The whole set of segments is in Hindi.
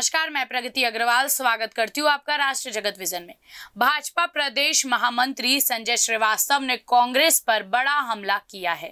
नमस्कार, मैं प्रगति अग्रवाल स्वागत करती हूँ आपका राष्ट्र जगत विजन में। भाजपा प्रदेश महामंत्री संजय श्रीवास्तव ने कांग्रेस पर बड़ा हमला किया है।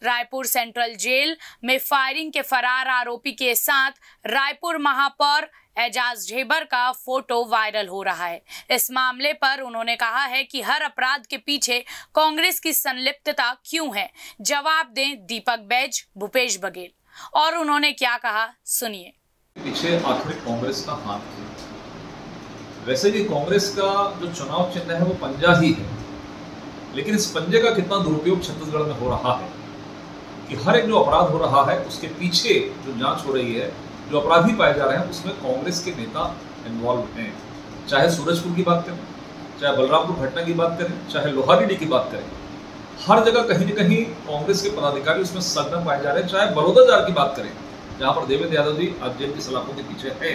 रायपुर सेंट्रल जेल में फायरिंग के फरार आरोपी के साथ रायपुर महापौर एजाज ढेबर का फोटो वायरल हो रहा है। इस मामले पर उन्होंने कहा है कि हर अपराध के पीछे कांग्रेस की संलिप्तता क्यों है। जवाब दें दीपक बैज, भूपेश बघेल। और उन्होंने क्या कहा, सुनिए। पीछे आखिर कांग्रेस का हाथ है। वैसे भी कांग्रेस का जो चुनाव चिन्ह है वो पंजा ही है, लेकिन इस पंजे का कितना दुरुपयोग छत्तीसगढ़ में हो रहा है कि हर एक जो अपराध हो रहा है उसके पीछे जो जांच हो रही है, जो अपराधी पाए जा रहे हैं, उसमें कांग्रेस के नेता इन्वॉल्व हैं। चाहे सूरजपुर की बात करें, चाहे बलरामपुर घटना की बात करें, चाहे लोहारीडी की बात करें, हर जगह कहीं न कहीं कांग्रेस के पदाधिकारी उसमें संलग्न पाए जा रहे हैं। चाहे बड़ौदा जार की बात करें, जहां पर देवेंद्र यादव जी आज जेल की सलाखों के पीछे है।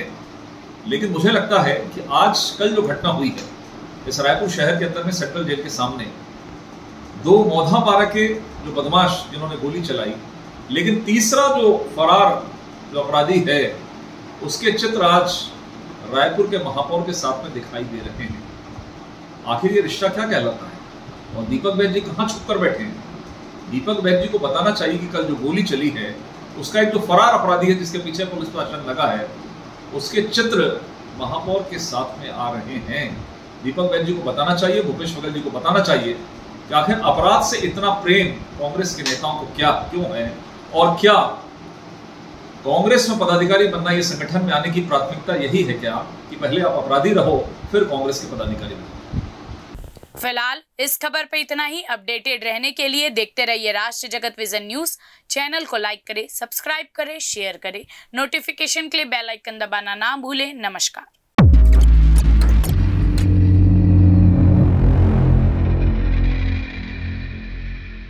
लेकिन मुझे लगता है कि आज कल जो घटना हुई है इस रायपुर शहर के अंदर में सेंट्रल जेल के सामने, दो मौधापारा के जो बदमाश जिन्होंने गोली चलाई, लेकिन तीसरा जो फरार जो अपराधी है उसके चित्र आज रायपुर के महापौर के साथ में दिखाई दे रहे हैं। आखिर ये रिश्ता क्या कहलाता है? और दीपक बैज जी कहां छुप कर बैठे हैं? दीपक बैज जी को बताना चाहिए कि कल जो गोली चली है उसका एक जो फरार अपराधी है जिसके पीछे पुलिस प्रशासन लगा है, उसके चित्र महापौर के साथ में आ रहे हैं। दीपक बैज जी को बताना चाहिए, भूपेश बघेल जी को बताना चाहिए कि आखिर अपराध से इतना प्रेम कांग्रेस के नेताओं को क्यों है, और क्या कांग्रेस में पदाधिकारी बनना, ये संगठन में आने की प्राथमिकता यही है क्या कि पहले आप अपराधी रहो फिर कांग्रेस के पदाधिकारी बनो? फिलहाल इस खबर पे इतना ही। अपडेटेड रहने के लिए देखते रहिए राष्ट्र जगत विजन न्यूज। चैनल को लाइक करें, सब्सक्राइब करें, शेयर करें। नोटिफिकेशन के लिए बेल आइकन दबाना ना भूलें। नमस्कार।